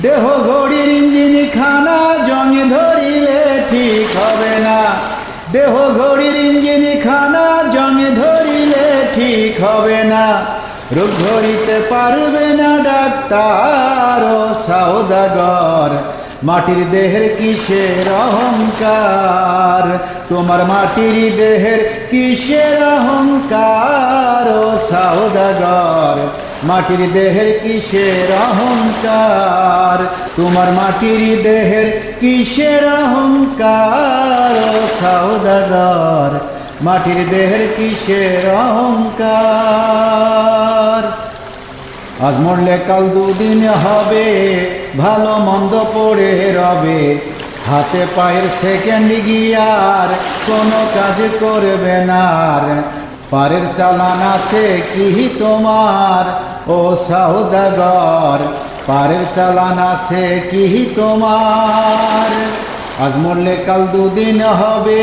দেহ ঘড়ির ইঞ্জিন খানা জং ধরিলে ঠিক হবে না। দেহ ঘড়ির ইঞ্জিন খানা জং ধরিলে ঠিক হবে না। রোগ ধরিতে পারবে না ডাক্তার ও সওদাগর। মাটির দেহের কিসের অহংকার, তোমার মাটির দেহের কিসের অহংকার ও সওদাগর। মাটির দেহের কিসের অহংকার, তোমার মাটির দেহের কিসের অহংকার ও সওদাগর। মাটির দেহের কিসের অহংকার। আজ মরলে কাল দুদিন হবে, ভালো মন্দ পড়ে রবে। হাতে পায়ের সেকেন্ড গিয়ার কোনো কাজ করবে না। পারের চালান আছে কি তোমার ও সওদাগর। পারের চালান আছে কি তোমার। আজ মরলে কাল দুদিন হবে,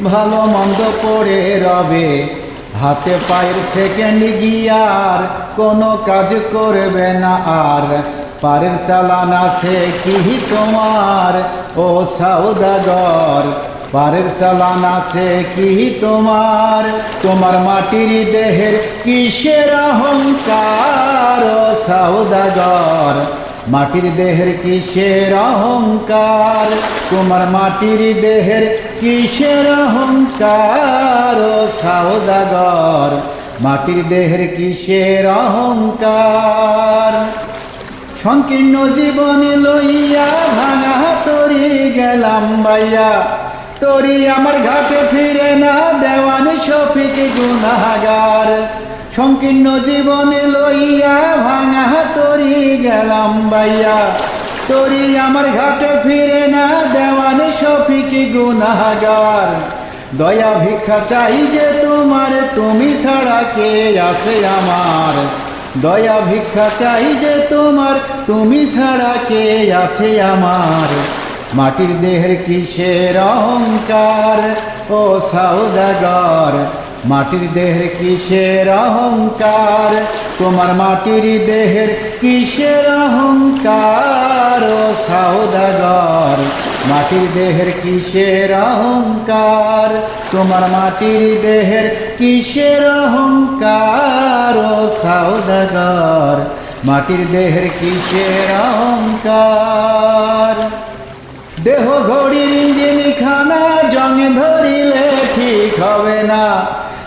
ভালো মন্দ পড়ে রবে। হাতে পায়ের সেকেন্ড গিয়ার কোনো কাজ করবে না আর। পারের চালান আছে কি তোমার ও সওদাগর। পারের চালান আছে কি তোমার। তোমার মাটির দেহের কিসের অহংকার ও সওদাগর। মাটির দেহের কিসের অহংকার, তোমার মাটির দেহের কিসের অহংকার ও সওদাগর। মাটির দেহের কিসের অহংকার। সংকীর্ণ জীবন লইয়া ভাঙা তরি গেলাম বাইয়া। তরি আমার ঘাটে ফিরে না, দেওয়ান শফিক গুনাহগার। সংকীর্ণ জীবন লইয়া ভাঙা তরি গেলাম বাইয়া। তরি আমার ঘাটে ফিরে না, দেওয়ান শফিক গুনাহগার। দয়া ভিক্ষা চাই যে তোমার, তুমি ছাড়া কে আছে আমার। দয়া ভিক্ষা চাই যে তোমার, তুমি ছাড়া কে আছে আমার। মাটির দেহের কিসের অহংকার ও সওদাগর। মাটির দেহের কিসের অহংকার, তোমার মাটির দেহের কিসের অহংকার ও সওদাগর। মাটির দেহের কিসের অহংকার, তোমার মাটির দেহের কিসের অহংকার ও সওদাগর। মাটির দেহের কিসের অহংকার। দেহ ঘড়ির ইঞ্জিন খানা জং ধরিলে ঠিক হবে না।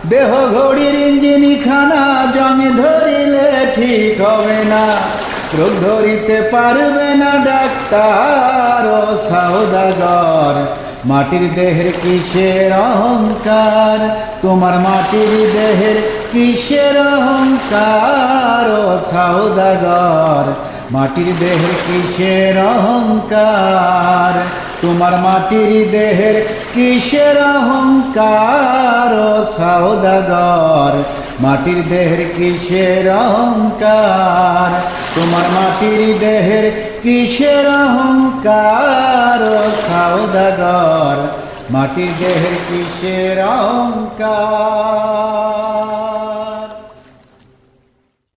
দেহ ঘড়ির ইঞ্জিন খানা জং ধরিলে ঠিক হবে না। রোগ ধরিতে পারবে না ডাক্তার ও সওদাগর। মাটির দেহের কিসের অহংকার, তোমার মাটির দেহের কিসের অহংকার ও সওদাগর। মাটির দেহের কিসের অহংকার, তোমার মাটির দেহের কিসের অহংকার ও সওদাগর। মাটির দেহের কিসের অহংকার, তোমার মাটির দেহের কিসের অহংকার ও সওদাগর। মাটির দেহের কিসের অহংকার।